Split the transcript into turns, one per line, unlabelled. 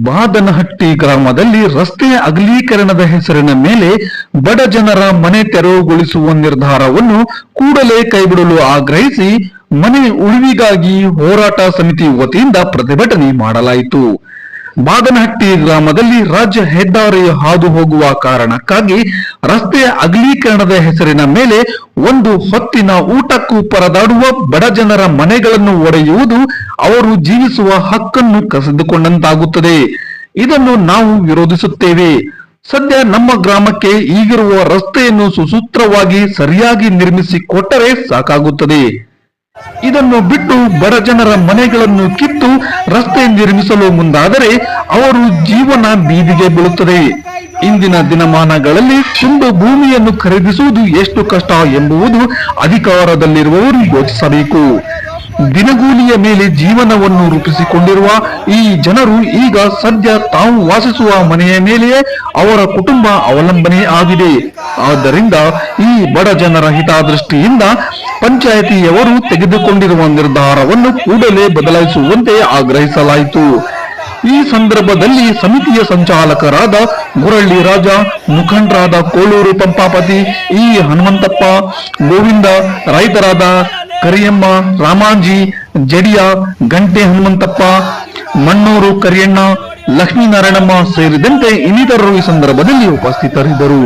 ಬಾದನಹಟ್ಟಿ ಗ್ರಾಮದಲ್ಲಿ ರಸ್ತೆ ಅಗಲೀಕರಣದ ಹೆಸರಿನ ಮೇಲೆ ಬಡ ಜನರ ಮನೆ ತೆರವುಗೊಳಿಸುವ ನಿರ್ಧಾರವನ್ನು ಕೂಡಲೇ ಕೈಬಿಡಲು ಆಗ್ರಹಿಸಿ ಮನೆ ಉಳಿವಿಗಾಗಿ ಹೋರಾಟ ಸಮಿತಿ ವತಿಯಿಂದ ಪ್ರತಿಭಟನೆ ಮಾಡಲಾಯಿತು. ಬಾದನಹಟ್ಟಿ ಗ್ರಾಮದಲ್ಲಿ ರಾಜ್ಯ ಹೆದ್ದಾರಿ ಹಾದು ಹೋಗುವ ಕಾರಣಕ್ಕಾಗಿ ರಸ್ತೆ ಅಗಲೀಕರಣದ ಹೆಸರಿನ ಮೇಲೆ ಒಂದು ಹೊತ್ತಿನ ಊಟಕ್ಕೂ ಪರದಾಡುವ ಬಡ ಜನರ ಮನೆಗಳನ್ನು ಒಡೆಯುವುದು ಅವರು ಜೀವಿಸುವ ಹಕ್ಕನ್ನು ಕಸಿದುಕೊಂಡಂತಾಗುತ್ತದೆ. ಇದನ್ನು ನಾವು ವಿರೋಧಿಸುತ್ತೇವೆ. ಸದ್ಯ ನಮ್ಮ ಗ್ರಾಮಕ್ಕೆ ಈಗಿರುವ ರಸ್ತೆಯನ್ನು ಸುಸೂತ್ರವಾಗಿ ಸರಿಯಾಗಿ ನಿರ್ಮಿಸಿ ಕೊಟ್ಟರೆ ಸಾಕಾಗುತ್ತದೆ. ಇದನ್ನು ಬಿಟ್ಟು ಬಡ ಜನರ ಮನೆಗಳನ್ನು ಕಿತ್ತು ರಸ್ತೆ ನಿರ್ಮಿಸಲು ಮುಂದಾದರೆ ಅವರು ಜೀವನ ಬೀದಿಗೆ ಬೀಳುತ್ತದೆ. ಇಂದಿನ ದಿನಮಾನಗಳಲ್ಲಿ ತುಂಡು ಭೂಮಿಯನ್ನು ಖರೀದಿಸುವುದು ಎಷ್ಟು ಕಷ್ಟ ಎಂಬುವುದು ಅಧಿಕಾರದಲ್ಲಿರುವವರು ಯೋಚಿಸಬೇಕು. ದಿನಗೂಲಿಯ ಮೇಲೆ ಜೀವನವನ್ನು ರೂಪಿಸಿಕೊಂಡಿರುವ ಈ ಜನರು ಈಗ ಸದ್ಯ ತಾವು ವಾಸಿಸುವ ಮನೆಯ ಮೇಲೆಯೇ ಅವರ ಕುಟುಂಬ ಅವಲಂಬನೆ ಆಗಿದೆ. ಆದ್ದರಿಂದ ಈ ಬಡ ಜನರ ಹಿತದೃಷ್ಟಿಯಿಂದ ಪಂಚಾಯಿತಿಯವರು ತೆಗೆದುಕೊಂಡಿರುವ ನಿರ್ಧಾರವನ್ನು ಕೂಡಲೇ ಬದಲಾಯಿಸುವಂತೆ ಆಗ್ರಹಿಸಲಾಯಿತು. ಈ ಸಂದರ್ಭದಲ್ಲಿ ಸಮಿತಿಯ ಸಂಚಾಲಕರಾದ ಗುರಳ್ಳಿ ರಾಜ, ಮುಖಂಡರಾದ ಕೋಳೂರು ಪಂಪಾಪತಿ, ಇ ಹನುಮಂತಪ್ಪ, ಗೋವಿಂದ, ರೈತರಾದ ಕರಿಯಮ್ಮ, ರಾಮಾಂಜಿ, ಜಡಿಯ, ಗಂಟೆ ಹನುಮಂತಪ್ಪ, ಮಣ್ಣೂರು ಕರಿಯಣ್ಣ, ಲಕ್ಷ್ಮೀನಾರಾಯಣಮ್ಮ ಸೇರಿದಂತೆ ಇನ್ನಿತರರು ಈ ಸಂದರ್ಭದಲ್ಲಿ ಉಪಸ್ಥಿತರಿದ್ದರು.